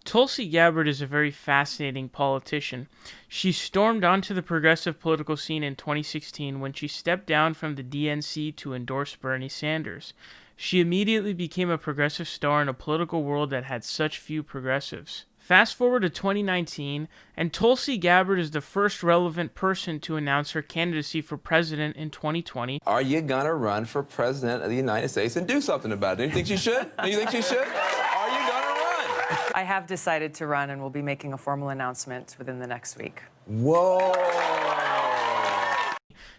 Tulsi Gabbard is a very fascinating politician. She stormed onto the progressive political scene in 2016 when she stepped down from the DNC to endorse Bernie Sanders. She immediately became a progressive star in a political world that had such few progressives. Fast forward to 2019, and Tulsi Gabbard is the first relevant person to announce her candidacy for president in 2020. Are you gonna run for president of the United States and do something about it? Do you think she should? Do you think she should? Are you gonna run? I have decided to run and will be making a formal announcement within the next week. Whoa.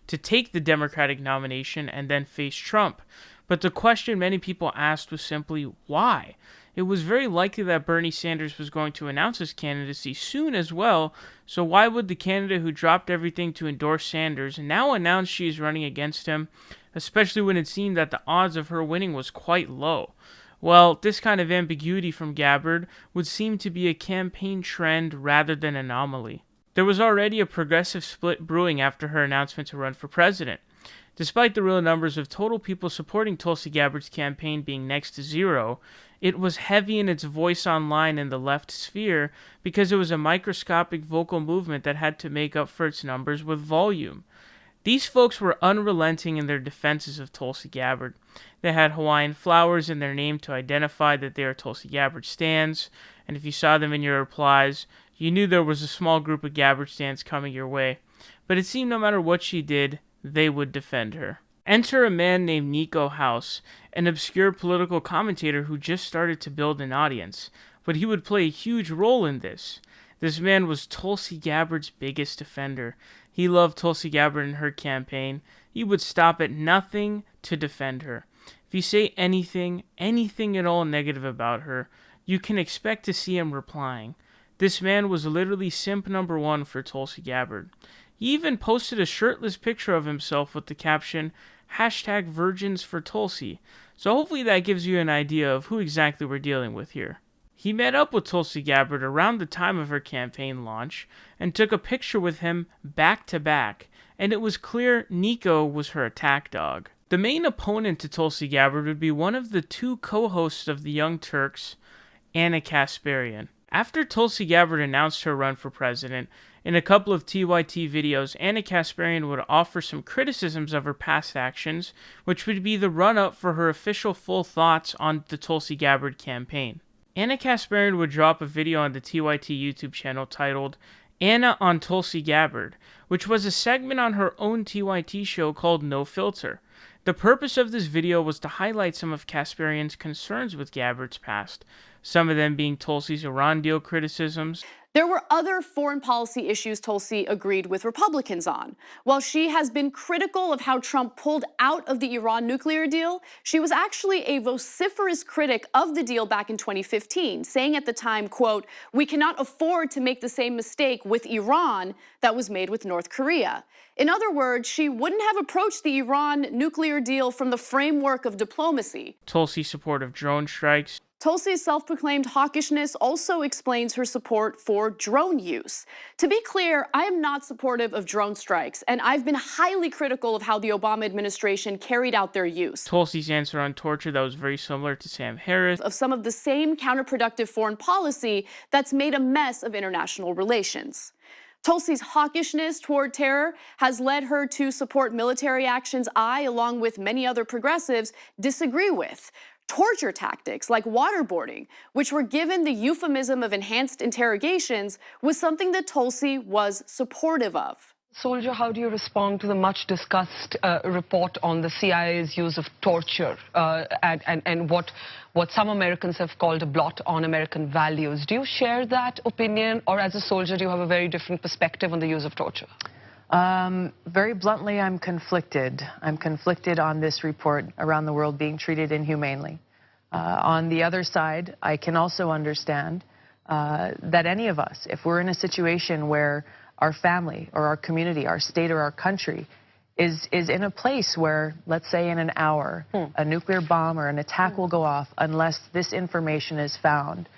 To take the Democratic nomination and then face Trump. But the question many people asked was simply, why? It was very likely that Bernie Sanders was going to announce his candidacy soon as well, so why would the candidate who dropped everything to endorse Sanders now announce she is running against him, especially when it seemed that the odds of her winning was quite low? Well, this kind of ambiguity from Gabbard would seem to be a campaign trend rather than anomaly. There was already a progressive split brewing after her announcement to run for president. Despite the real numbers of total people supporting Tulsi Gabbard's campaign being next to zero, it was heavy in its voice online in the left sphere because it was a microscopic vocal movement that had to make up for its numbers with volume. These folks were unrelenting in their defenses of Tulsi Gabbard. They had Hawaiian flowers in their name to identify that they are Tulsi Gabbard stans, and if you saw them in your replies, you knew there was a small group of Gabbard stans coming your way. But it seemed no matter what she did, they would defend her. Enter a man named Niko House, an obscure political commentator who just started to build an audience, but he would play a huge role in this. This man was Tulsi Gabbard's biggest defender. He loved Tulsi Gabbard and her campaign. He would stop at nothing to defend her. If you say anything at all negative about her, you can expect to see him replying. This man was literally simp number one for Tulsi Gabbard. He even posted a shirtless picture of himself with the caption, #virginsfortulsi. So hopefully that gives you an idea of who exactly we're dealing with here. He met up with Tulsi Gabbard around the time of her campaign launch and took a picture with him back to back, and it was clear Niko was her attack dog. The main opponent to Tulsi Gabbard would be one of the two co-hosts of the Young Turks, Anna Kasparian. After Tulsi Gabbard announced her run for president, in a couple of TYT videos, Anna Kasparian would offer some criticisms of her past actions, which would be the run-up for her official full thoughts on the Tulsi Gabbard campaign. Anna Kasparian would drop a video on the TYT YouTube channel titled Anna on Tulsi Gabbard, which was a segment on her own TYT show called No Filter. The purpose of this video was to highlight some of Kasparian's concerns with Gabbard's past, some of them being Tulsi's Iran deal criticisms. There were other foreign policy issues Tulsi agreed with Republicans on. While she has been critical of how Trump pulled out of the Iran nuclear deal, she was actually a vociferous critic of the deal back in 2015, saying at the time, quote, "We cannot afford to make the same mistake with Iran that was made with North Korea." In other words, she wouldn't have approached the Iran nuclear deal from the framework of diplomacy. Tulsi's support of drone strikes. Tulsi's self-proclaimed hawkishness also explains her support for drone use. To be clear, I am not supportive of drone strikes, and I've been highly critical of how the Obama administration carried out their use. Tulsi's answer on torture that was very similar to Sam Harris. Of some of the same counterproductive foreign policy that's made a mess of international relations. Tulsi's hawkishness toward terror has led her to support military actions I, along with many other progressives, disagree with. Torture tactics like waterboarding, which were given the euphemism of enhanced interrogations, was something that Tulsi was supportive of. Soldier, how do you respond to the much discussed report on the CIA's use of torture and what some Americans have called a blot on American values? Do you share that opinion, or as a soldier do you have a very different perspective on the use of torture? Very bluntly, I'm conflicted. I'm conflicted on this report around the world being treated inhumanely. On the other side, I can also understand that any of us, if we're in a situation where our family or our community, our state or our country is in a place where, let's say in an hour, a nuclear bomb or an attack will go off unless this information is found.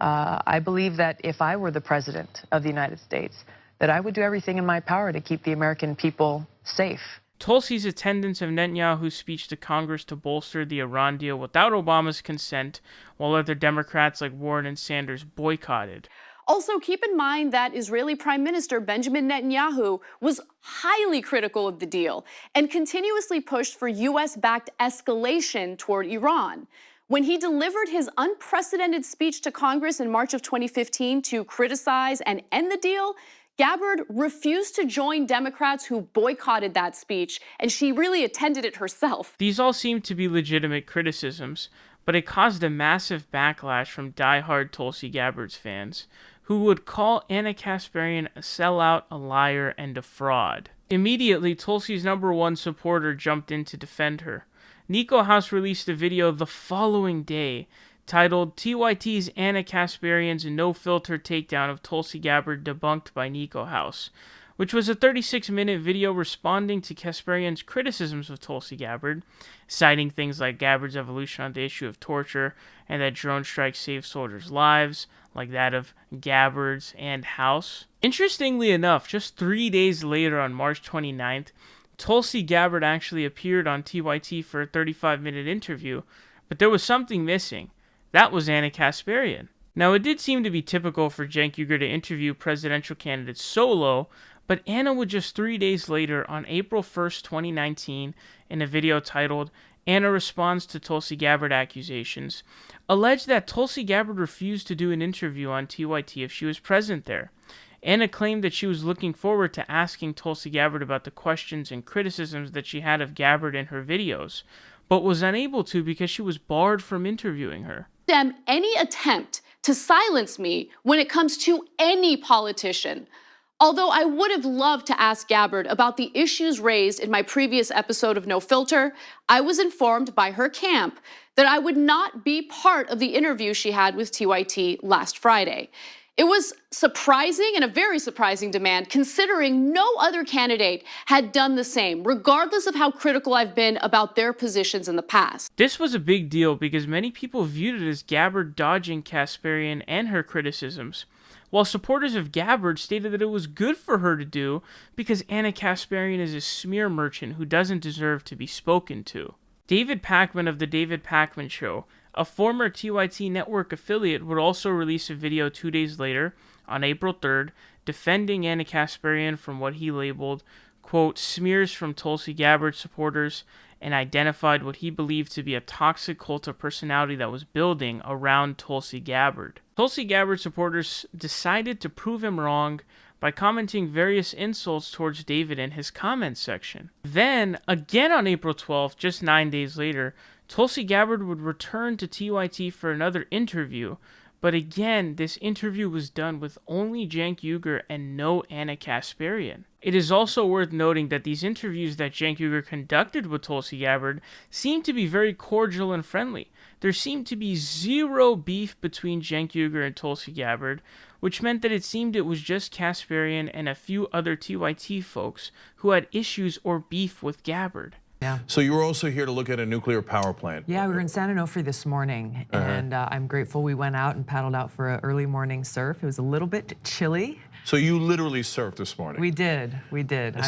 I believe that if I were the president of the United States, that I would do everything in my power to keep the American people safe. Tulsi's attendance of Netanyahu's speech to Congress to bolster the Iran deal without Obama's consent, while other Democrats like Warren and Sanders boycotted. Also, keep in mind that Israeli Prime Minister Benjamin Netanyahu was highly critical of the deal and continuously pushed for U.S.-backed escalation toward Iran. When he delivered his unprecedented speech to Congress in March of 2015 to criticize and end the deal, Gabbard refused to join Democrats who boycotted that speech, and she really attended it herself. These all seem to be legitimate criticisms, but it caused a massive backlash from die-hard Tulsi Gabbard's fans, who would call Anna Kasparian a sellout, a liar, and a fraud. Immediately, Tulsi's #1 supporter jumped in to defend her. Niko House released a video the following day titled TYT's Anna Kasparian's no-filter takedown of Tulsi Gabbard debunked by Niko House, which was a 36-minute video responding to Kasparian's criticisms of Tulsi Gabbard, citing things like Gabbard's evolution on the issue of torture and that drone strikes save soldiers' lives, like that of Gabbard's and House. Interestingly enough, just 3 days later on March 29th, Tulsi Gabbard actually appeared on TYT for a 35-minute interview, but there was something missing. That was Anna Kasparian. Now, it did seem to be typical for Cenk Uygur to interview presidential candidates solo, but Anna would just 3 days later, on April 1st, 2019, in a video titled Anna Responds to Tulsi Gabbard Accusations, allege that Tulsi Gabbard refused to do an interview on TYT if she was present there. Anna claimed that she was looking forward to asking Tulsi Gabbard about the questions and criticisms that she had of Gabbard in her videos, but was unable to because she was barred from interviewing her. Any attempt to silence me when it comes to any politician. Although I would have loved to ask Gabbard about the issues raised in my previous episode of No Filter, I was informed by her camp that I would not be part of the interview she had with TYT last Friday. It was surprising and a very surprising demand, considering no other candidate had done the same, regardless of how critical I've been about their positions in the past. This was a big deal because many people viewed it as Gabbard dodging Kasparian and her criticisms, while supporters of Gabbard stated that it was good for her to do because Anna Kasparian is a smear merchant who doesn't deserve to be spoken to. David Pakman of The David Pakman Show, a former TYT network affiliate, would also release a video 2 days later, on April 3rd, defending Anna Kasparian from what he labeled, quote, smears from Tulsi Gabbard supporters, and identified what he believed to be a toxic cult of personality that was building around Tulsi Gabbard. Tulsi Gabbard supporters decided to prove him wrong by commenting various insults towards David in his comments section. Then, again on April 12th, just 9 days later, Tulsi Gabbard would return to TYT for another interview, but again, this interview was done with only Cenk Uygur and no Anna Kasparian. It is also worth noting that these interviews that Cenk Uygur conducted with Tulsi Gabbard seemed to be very cordial and friendly. There seemed to be zero beef between Cenk Uygur and Tulsi Gabbard, which meant that it seemed it was just Kasparian and a few other TYT folks who had issues or beef with Gabbard. Yeah. So you were also here to look at a nuclear power plant. Yeah, we were in San Onofre this morning, and I'm grateful we went out and paddled out for an early morning surf. It was a little bit chilly. So you literally surfed this morning. We did.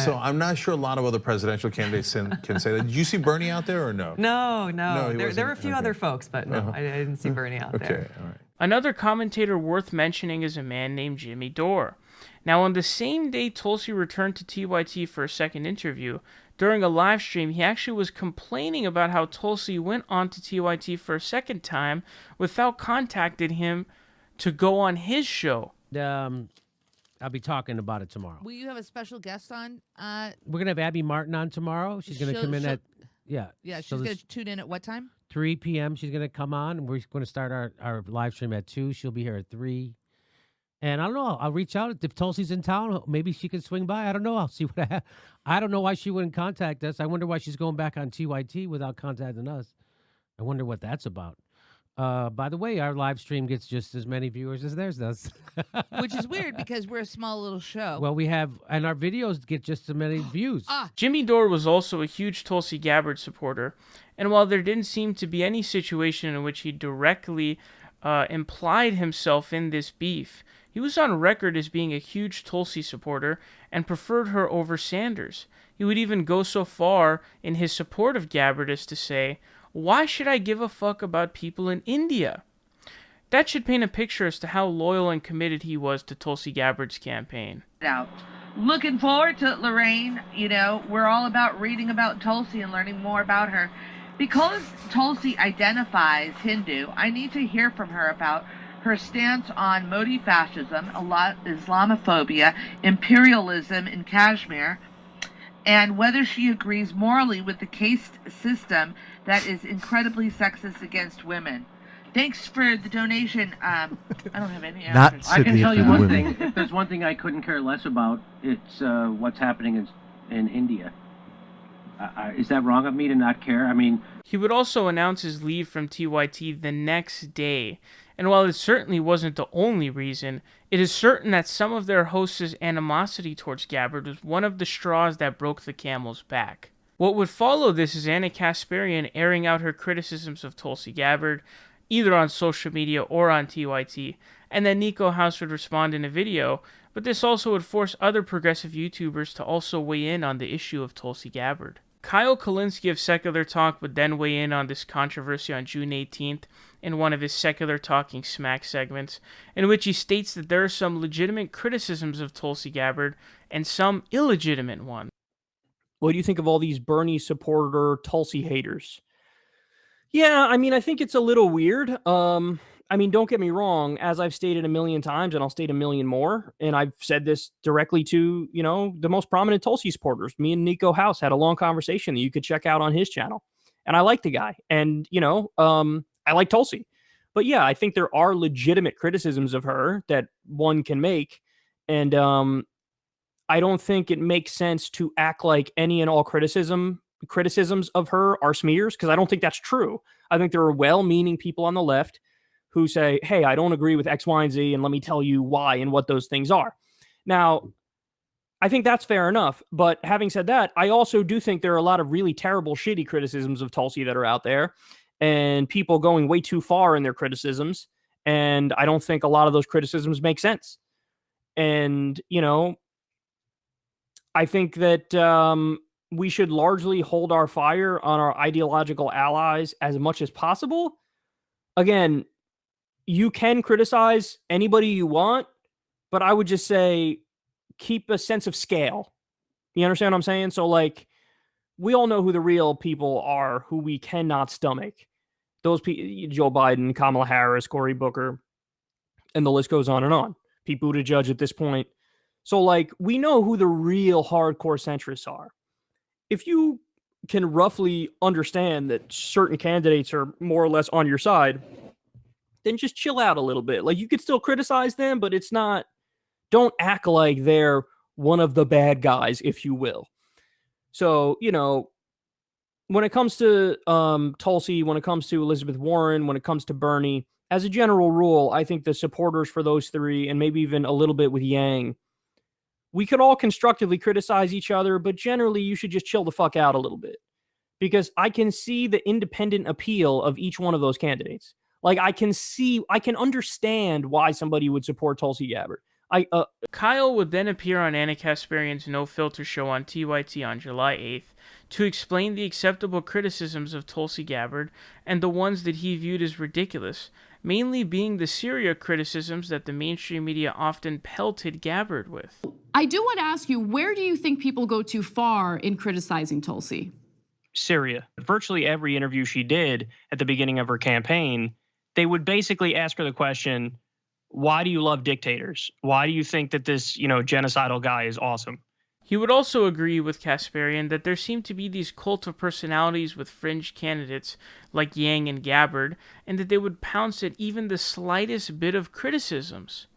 So I'm not sure a lot of other presidential candidates can say that. Did you see Bernie out there or no? No. he There were a wasn't? few other folks, but no, I didn't see Bernie out there. Okay, all right. Another commentator worth mentioning is a man named Jimmy Dore. Now, on the same day Tulsi returned to TYT for a second interview, during a live stream, he actually was complaining about how Tulsi went on to TYT for a second time without contacting him to go on his show. I'll be talking about it tomorrow. Will you have a special guest on? We're gonna have Abby Martin on tomorrow. She's gonna come in at Yeah, she's gonna tune in at what time? 3 p.m. She's gonna come on, and we're gonna start our live stream at 2. She'll be here at 3. And I don't know. I'll reach out if Tulsi's in town. Maybe she can swing by. I don't know. I'll see what I have. I don't know why she wouldn't contact us. I wonder why she's going back on TYT without contacting us. I wonder what that's about. By the way, our live stream gets just as many viewers as theirs does. Which is weird because we're a small little show. Well, we have, and our videos get just as many views. Jimmy Dore was also a huge Tulsi Gabbard supporter, and while there didn't seem to be any situation in which he directly implied himself in this beef, he He was on record as being a huge Tulsi supporter and preferred her over Sanders. He would even go so far in his support of Gabbard as to say, "Why should I give a fuck about people in India?" That should paint a picture as to how loyal and committed he was to Tulsi Gabbard's campaign. Looking forward to it, Lorraine. You know, we're all about reading about Tulsi and learning more about her. Because Tulsi identifies Hindu, I need to hear from her about her stance on Modi fascism, Islamophobia, imperialism in Kashmir, and whether she agrees morally with the caste system that is incredibly sexist against women. Thanks for the donation. I don't have any answers. I can tell you one thing. If there's one thing I couldn't care less about, it's what's happening in India. Is that wrong of me to not care? I mean... He would also announce his leave from TYT the next day. And while it certainly wasn't the only reason, it is certain that some of their hosts' animosity towards Gabbard was one of the straws that broke the camel's back. What would follow this is Anna Kasparian airing out her criticisms of Tulsi Gabbard, either on social media or on TYT, and then Niko House would respond in a video, but this also would force other progressive YouTubers to also weigh in on the issue of Tulsi Gabbard. Kyle Kulinski of Secular Talk would then weigh in on this controversy on June 18th in one of his Secular Talking Smack segments, in which he states that there are some legitimate criticisms of Tulsi Gabbard and some illegitimate ones. What do you think of all these Bernie supporter Tulsi haters? Yeah, I mean, I think it's a little weird. I mean, don't get me wrong, as I've stated a million times, and I'll state a million more, and I've said this directly to, you know, the most prominent Tulsi supporters. Me and Niko House had a long conversation that you could check out on his channel. And I like the guy. And, you know, I like Tulsi. But yeah, I think there are legitimate criticisms of her that one can make. And I don't think it makes sense to act like any and all criticisms of her are smears, because I don't think that's true. I think there are well-meaning people on the left who say, hey, I don't agree with X, Y, and Z, and let me tell you why and what those things are. Now, I think that's fair enough. But having said that, I also do think there are a lot of really terrible, shitty criticisms of Tulsi that are out there, and people going way too far in their criticisms. And I don't think a lot of those criticisms make sense. And, you know, I think that we should largely hold our fire on our ideological allies as much as possible. Again, you can criticize anybody you want, but I would just say keep a sense of scale. You understand what I'm saying? So, like, we all know who the real people are who we cannot stomach. Those people, Joe Biden, Kamala Harris, Cory Booker, and the list goes on and on. Pete Buttigieg at this point. So, like, we know who the real hardcore centrists are. If you can roughly understand that certain candidates are more or less on your side, then just chill out a little bit. Like, you could still criticize them, but it's not, don't act like they're one of the bad guys, if you will. So, you know, when it comes to Tulsi, when it comes to Elizabeth Warren, when it comes to Bernie, as a general rule, I think the supporters for those three, and maybe even a little bit with Yang, we could all constructively criticize each other, but generally you should just chill the fuck out a little bit. Because I can see the independent appeal of each one of those candidates. Like, I can understand why somebody would support Tulsi Gabbard. Kyle would then appear on Anna Kasparian's No Filter show on TYT on July 8th to explain the acceptable criticisms of Tulsi Gabbard and the ones that he viewed as ridiculous, mainly being the Syria criticisms that the mainstream media often pelted Gabbard with. I do want to ask you, where do you think people go too far in criticizing Tulsi? Syria. Virtually every interview she did at the beginning of her campaign, they would basically ask her the question, why do you love dictators? Why do you think that this, you know, genocidal guy is awesome? He would also agree with Kasparian that there seemed to be these cult of personalities with fringe candidates like Yang and Gabbard, and that they would pounce at even the slightest bit of criticisms.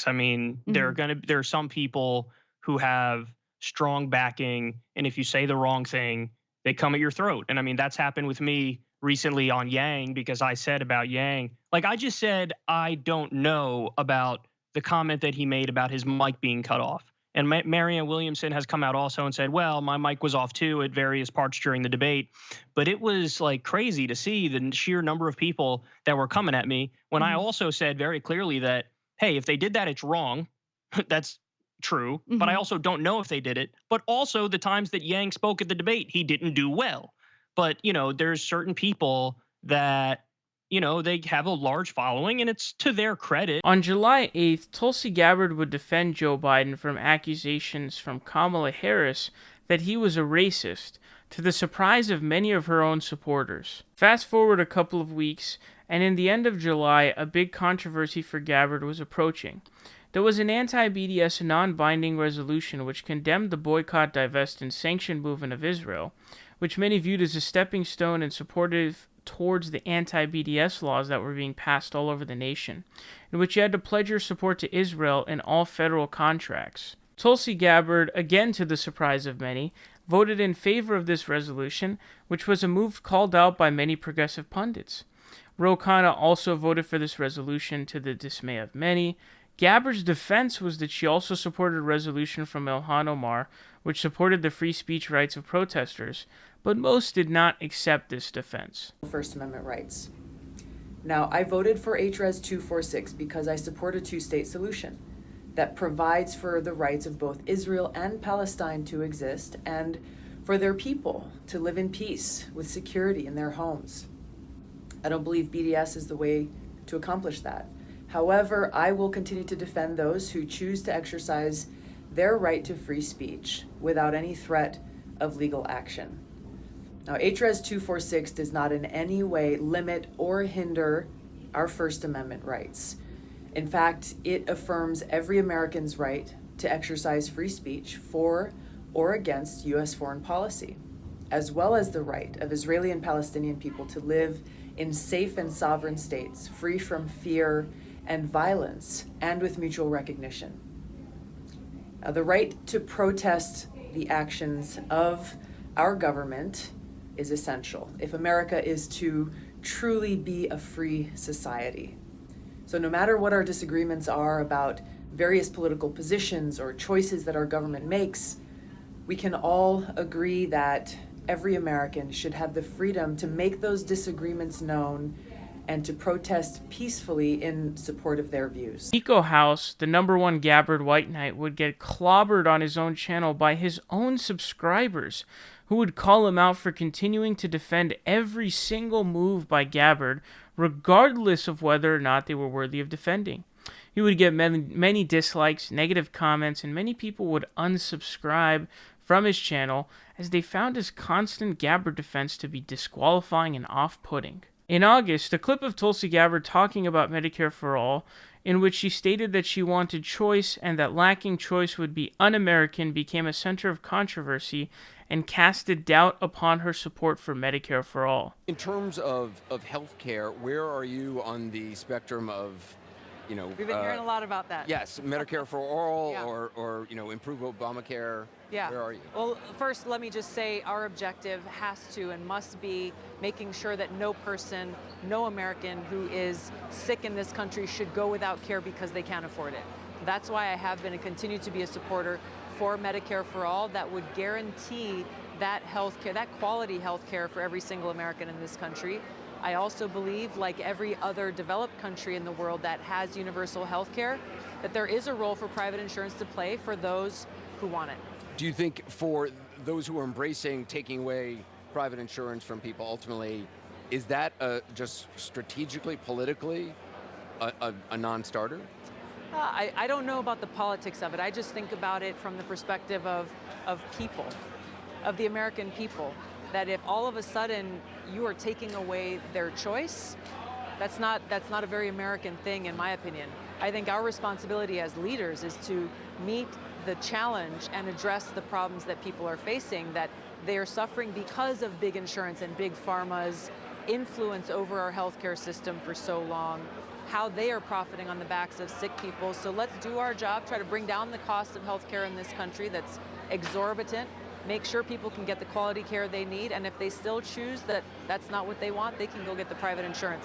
I mean, there are some people who have strong backing, and if you say the wrong thing, they come at your throat. And I mean, that's happened with me recently on Yang, because I said about Yang, like, I just said, I don't know about the comment that he made about his mic being cut off. And Marianne Williamson has come out also and said, well, my mic was off too at various parts during the debate. But it was like crazy to see the sheer number of people that were coming at me when I also said very clearly that, hey, if they did that, it's wrong. That's true. But I also don't know if they did it. But also the times that Yang spoke at the debate, he didn't do well. But, there's certain people that, they have a large following, and it's to their credit. On July 8th, Tulsi Gabbard would defend Joe Biden from accusations from Kamala Harris that he was a racist, to the surprise of many of her own supporters. Fast forward a couple of weeks, and in the end of July, a big controversy for Gabbard was approaching. There was an anti-BDS non-binding resolution which condemned the boycott, divest, and sanction movement of Israel, which many viewed as a stepping stone and supportive towards the anti-BDS laws that were being passed all over the nation, in which you had to pledge your support to Israel in all federal contracts. Tulsi Gabbard, again to the surprise of many, voted in favor of this resolution, which was a move called out by many progressive pundits. Ro Khanna also voted for this resolution to the dismay of many. Gabbard's defense was that she also supported a resolution from Ilhan Omar, which supported the free speech rights of protesters, but most did not accept this defense. First Amendment rights. Now, I voted for HRES 246 because I support a two-state solution that provides for the rights of both Israel and Palestine to exist and for their people to live in peace with security in their homes. I don't believe BDS is the way to accomplish that. However, I will continue to defend those who choose to exercise their right to free speech without any threat of legal action. Now, HRES 246 does not in any way limit or hinder our First Amendment rights. In fact, it affirms every American's right to exercise free speech for or against U.S. foreign policy, as well as the right of Israeli and Palestinian people to live in safe and sovereign states, free from fear and violence, and with mutual recognition. Now, the right to protest the actions of our government is essential if America is to truly be a free society. So no matter what our disagreements are about various political positions or choices that our government makes, we can all agree that every American should have the freedom to make those disagreements known and to protest peacefully in support of their views. Niko House, the #1 Gabbard White Knight, would get clobbered on his own channel by his own subscribers, who would call him out for continuing to defend every single move by Gabbard, regardless of whether or not they were worthy of defending. He would get many dislikes, negative comments, and many people would unsubscribe from his channel as they found his constant Gabbard defense to be disqualifying and off-putting. In August, a clip of Tulsi Gabbard talking about Medicare for All, in which she stated that she wanted choice and that lacking choice would be un-American, became a center of controversy and casted doubt upon her support for Medicare for All. In terms of health care, where are you on the spectrum of, We've been hearing a lot about that. Yes, Medicare for All Yeah. or improve Obamacare. Yeah. Where are you? Well, first, let me just say our objective has to and must be making sure that no person, no American who is sick in this country should go without care because they can't afford it. That's why I have been and continue to be a supporter for Medicare for All that would guarantee that health care, that quality health care for every single American in this country. I also believe, like every other developed country in the world that has universal health care, that there is a role for private insurance to play for those who want it. Do you think for those who are embracing taking away private insurance from people ultimately, is that just strategically, politically, a non-starter? I don't know about the politics of it. I just think about it from the perspective of people, of the American people, that if all of a sudden you are taking away their choice, that's not a very American thing, in my opinion. I think our responsibility as leaders is to meet the challenge and address the problems that people are facing, that they are suffering because of big insurance and big pharma's influence over our healthcare system for so long, how they are profiting on the backs of sick people. So let's do our job, try to bring down the cost of healthcare in this country that's exorbitant, make sure people can get the quality care they need, and if they still choose that that's not what they want, they can go get the private insurance.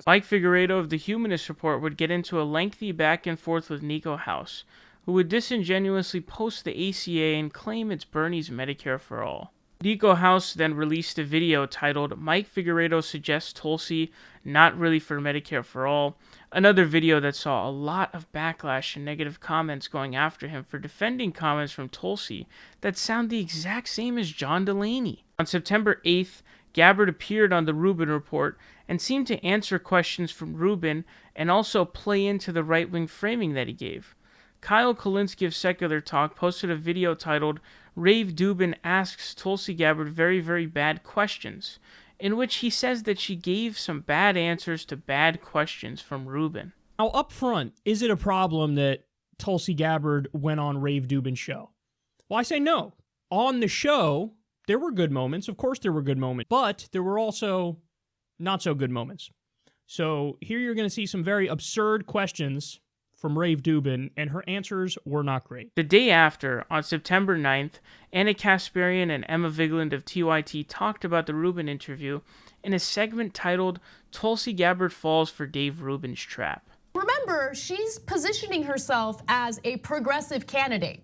Mike Figueredo of the Humanist Report would get into a lengthy back and forth with Niko House, who would disingenuously post the ACA and claim it's Bernie's Medicare for All. Niko House then released a video titled "Mike Figueredo Suggests Tulsi Not Really for Medicare for All," another video that saw a lot of backlash and negative comments going after him for defending comments from Tulsi that sound the exact same as John Delaney. On September 8th, Gabbard appeared on the Rubin Report and seemed to answer questions from Rubin and also play into the right-wing framing that he gave. Kyle Kulinski of Secular Talk posted a video titled "Rave Dubin Asks Tulsi Gabbard Very, Very Bad Questions," in which he says that she gave some bad answers to bad questions from Rubin. Now, up front, is it a problem that Tulsi Gabbard went on Rave Dubin's show? Well, I say no. On the show, there were good moments. Of course there were good moments. But there were also not so good moments. So here you're going to see some very absurd questions from Rave Dubin, and her answers were not great. The day after, on September 9th, Anna Kasparian and Emma Vigeland of TYT talked about the Rubin interview in a segment titled "Tulsi Gabbard Falls for Dave Rubin's Trap." Remember, she's positioning herself as a progressive candidate.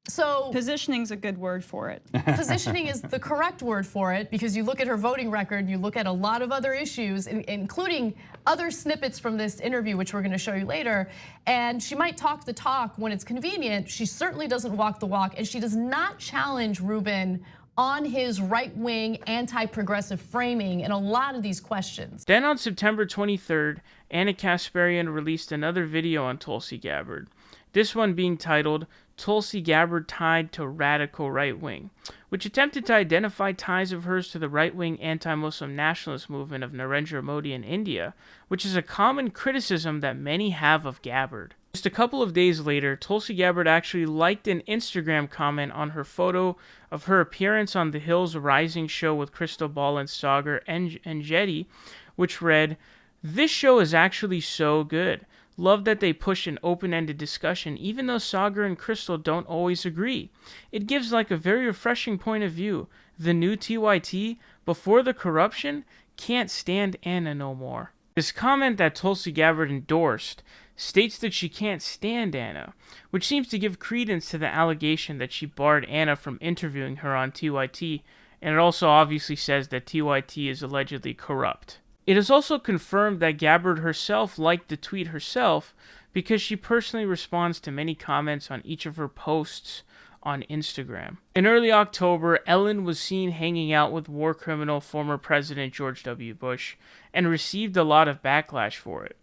So positioning's a good word for it. Positioning is the correct word for it, because you look at her voting record, you look at a lot of other issues, including other snippets from this interview, which we're going to show you later. And she might talk the talk when it's convenient. She certainly doesn't walk the walk, and she does not challenge Rubin on his right-wing, anti-progressive framing in a lot of these questions. Then on September 23rd, Anna Kasparian released another video on Tulsi Gabbard. This one being titled "Tulsi Gabbard Tied to Radical Right Wing," which attempted to identify ties of hers to the right-wing anti-Muslim nationalist movement of Narendra Modi in India, which is a common criticism that many have of Gabbard. Just a couple of days later, Tulsi Gabbard actually liked an Instagram comment on her photo of her appearance on The Hill's Rising show with Crystal Ball and Sagar Enjeti, which read, "This show is actually so good. Love that they push an open-ended discussion even though Sagar and Crystal don't always agree. It gives like a very refreshing point of view. The new TYT, before the corruption, can't stand Anna no more." This comment that Tulsi Gabbard endorsed states that she can't stand Anna, which seems to give credence to the allegation that she barred Anna from interviewing her on TYT, and it also obviously says that TYT is allegedly corrupt. It is also confirmed that Gabbard herself liked the tweet herself because she personally responds to many comments on each of her posts on Instagram. In early October, Ellen was seen hanging out with war criminal former President George W. Bush and received a lot of backlash for it.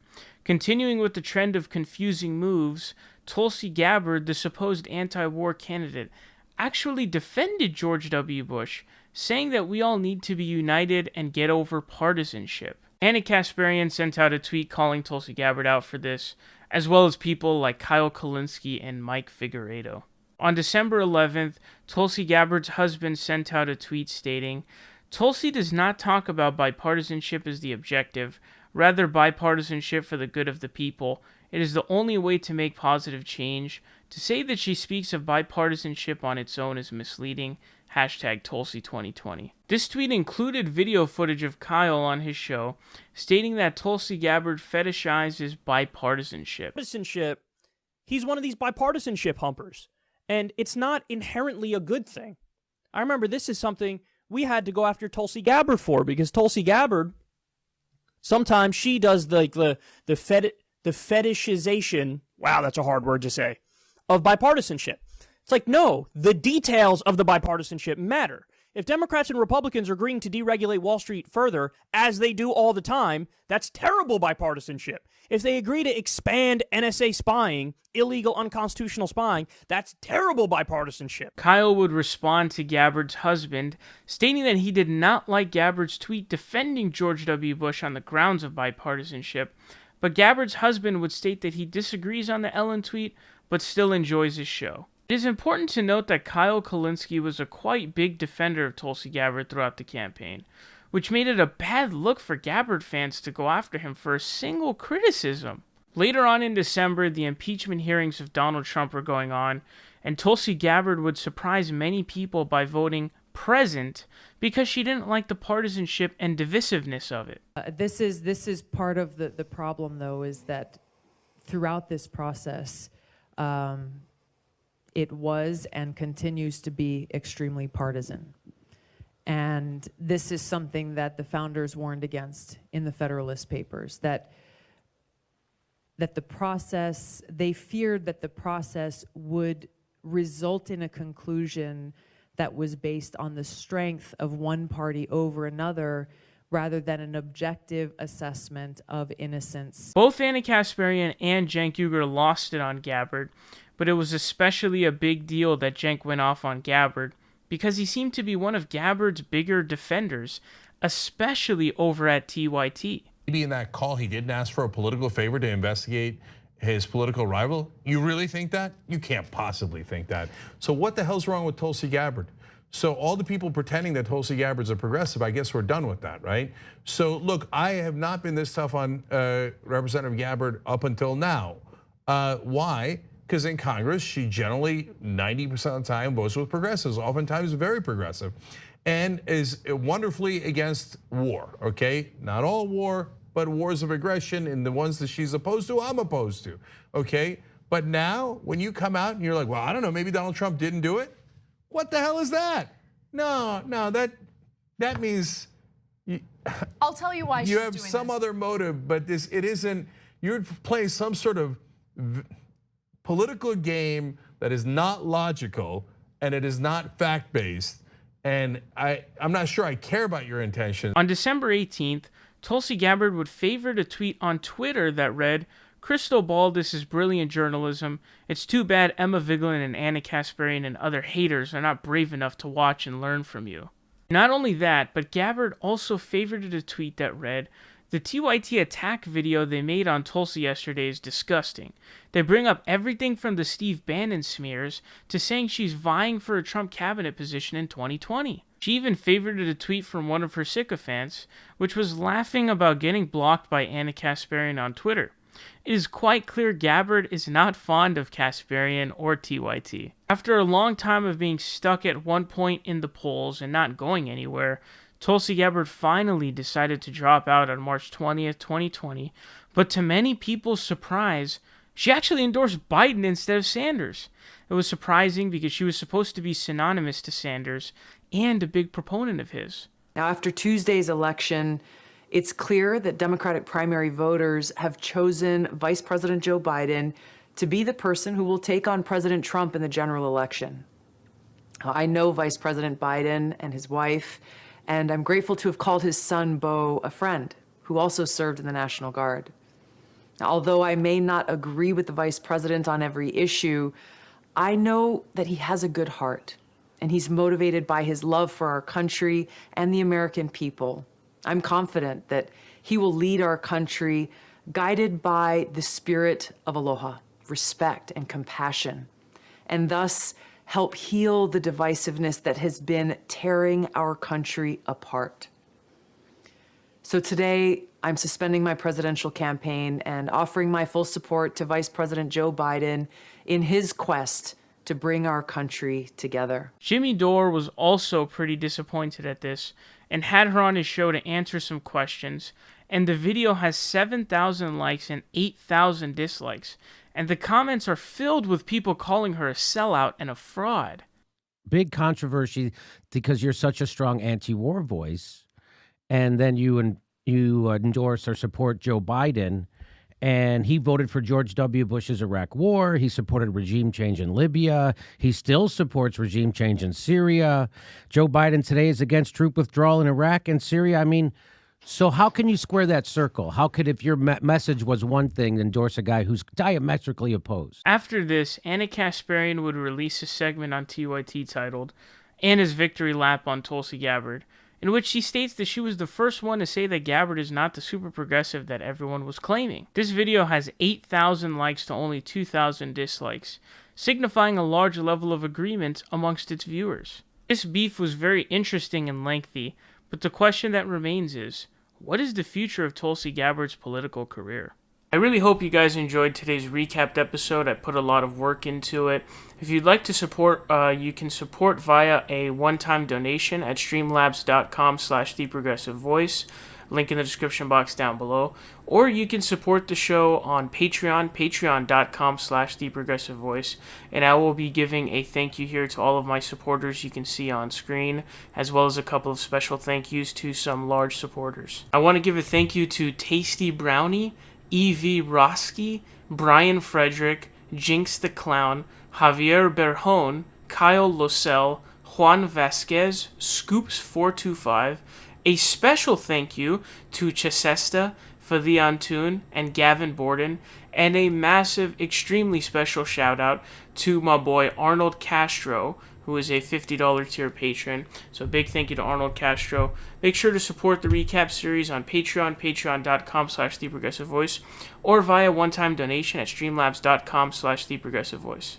Continuing with the trend of confusing moves, Tulsi Gabbard, the supposed anti-war candidate, actually defended George W. Bush, saying that we all need to be united and get over partisanship. Anna Kasparian sent out a tweet calling Tulsi Gabbard out for this, as well as people like Kyle Kulinski and Mike Figueredo. On December 11th, Tulsi Gabbard's husband sent out a tweet stating, "Tulsi does not talk about bipartisanship as the objective, rather bipartisanship for the good of the people. It is the only way to make positive change. To say that she speaks of bipartisanship on its own is misleading. Hashtag Tulsi 2020. This tweet included video footage of Kyle on his show, stating that Tulsi Gabbard fetishizes bipartisanship. He's one of these bipartisanship humpers, and it's not inherently a good thing. I remember this is something we had to go after Tulsi Gabbard for, because Tulsi Gabbard, sometimes she does the fetishization, wow, that's a hard word to say, of bipartisanship. It's like, no, the details of the bipartisanship matter. If Democrats and Republicans are agreeing to deregulate Wall Street further, as they do all the time, that's terrible bipartisanship. If they agree to expand NSA spying, illegal unconstitutional spying, that's terrible bipartisanship. Kyle would respond to Gabbard's husband, stating that he did not like Gabbard's tweet defending George W. Bush on the grounds of bipartisanship, but Gabbard's husband would state that he disagrees on the Ellen tweet, but still enjoys his show. It is important to note that Kyle Kulinski was a quite big defender of Tulsi Gabbard throughout the campaign, which made it a bad look for Gabbard fans to go after him for a single criticism. Later on in December, the impeachment hearings of Donald Trump were going on, and Tulsi Gabbard would surprise many people by voting present because she didn't like the partisanship and divisiveness of it. This is part of the problem, though, is that throughout this process, it was and continues to be extremely partisan. And this is something that the founders warned against in the Federalist Papers, that the process, they feared that the process would result in a conclusion that was based on the strength of one party over another rather than an objective assessment of innocence. Both Anna Kasparian and Cenk Uygur lost it on Gabbard, but it was especially a big deal that Cenk went off on Gabbard because he seemed to be one of Gabbard's bigger defenders, especially over at TYT. Maybe in that call he didn't ask for a political favor to investigate his political rival? You really think that? You can't possibly think that. So what the hell's wrong with Tulsi Gabbard? So all the people pretending that Tulsi Gabbard's a progressive, I guess we're done with that, right? So look, I have not been this tough on Representative Gabbard up until now. Why? Because in Congress, she generally 90% of the time votes with progressives, oftentimes very progressive, and is wonderfully against war, okay? Not all war, but wars of aggression, and the ones that she's opposed to, I'm opposed to, okay? But now, when you come out and you're like, well, I don't know, maybe Donald Trump didn't do it. What the hell is that? No, that means I'll tell you why you have some other motive, but it isn't. You're playing some sort of political game that is not logical and it is not fact-based. And I'm not sure I care about your intention. On December 18th, Tulsi Gabbard would favorite a tweet on Twitter that read, "Crystal ball, this is brilliant journalism. It's too bad Emma Vigeland and Anna Kasparian and other haters are not brave enough to watch and learn from you." Not only that, but Gabbard also favorited a tweet that read, "The TYT attack video they made on Tulsi yesterday is disgusting. They bring up everything from the Steve Bannon smears to saying she's vying for a Trump cabinet position in 2020. She even favorited a tweet from one of her sycophants, which was laughing about getting blocked by Anna Kasparian on Twitter. It is quite clear Gabbard is not fond of Kasparian or TYT. After a long time of being stuck at one point in the polls and not going anywhere, Tulsi Gabbard finally decided to drop out on March 20th, 2020, but to many people's surprise, she actually endorsed Biden instead of Sanders. It was surprising because she was supposed to be synonymous to Sanders and a big proponent of his. Now, after Tuesday's election, it's clear that Democratic primary voters have chosen Vice President Joe Biden to be the person who will take on President Trump in the general election. I know Vice President Biden and his wife, and I'm grateful to have called his son, Beau, a friend who also served in the National Guard. Now, although I may not agree with the Vice President on every issue, I know that he has a good heart, and he's motivated by his love for our country and the American people. I'm confident that he will lead our country guided by the spirit of aloha, respect, and compassion, and thus help heal the divisiveness that has been tearing our country apart. So today, I'm suspending my presidential campaign and offering my full support to Vice President Joe Biden in his quest to bring our country together. Jimmy Dore was also pretty disappointed at this and had her on his show to answer some questions, and the video has 7,000 likes and 8,000 dislikes, and the comments are filled with people calling her a sellout and a fraud. Big controversy because you're such a strong anti-war voice, and then you endorse or support Joe Biden, and he voted for George W. Bush's Iraq War. He supported regime change in Libya. He still supports regime change in Syria. Joe Biden today is against troop withdrawal in Iraq and Syria. I mean, so how can you square that circle? How could, if your message was one thing, endorse a guy who's diametrically opposed? After this, Anna Kasparian would release a segment on TYT titled Anna's Victory Lap on Tulsi Gabbard, in which she states that she was the first one to say that Gabbard is not the super progressive that everyone was claiming. This video has 8,000 likes to only 2,000 dislikes, signifying a large level of agreement amongst its viewers. This beef was very interesting and lengthy, but the question that remains is, what is the future of Tulsi Gabbard's political career? I really hope you guys enjoyed today's recapped episode. I put a lot of work into it. If you'd like to support, you can support via a one-time donation at streamlabs.com/theprogressivevoice. link in the description box down below. Or you can support the show on Patreon, patreon.com/theprogressivevoice. And I will be giving a thank you here to all of my supporters you can see on screen, as well as a couple of special thank yous to some large supporters. I want to give a thank you to Tasty Brownie, E.V. Roski, Brian Frederick, Jinx the Clown, Javier Berjon, Kyle Losell, Juan Vasquez, Scoops425. A special thank you to Chesesta, Fadian Toon, and Gavin Borden. And a massive, extremely special shout out to my boy Arnold Castro, who is a $50 tier patron. So big thank you to Arnold Castro. Make sure to support the recap series on Patreon, patreon.com/theprogressivevoice, or via one-time donation at streamlabs.com/theprogressivevoice.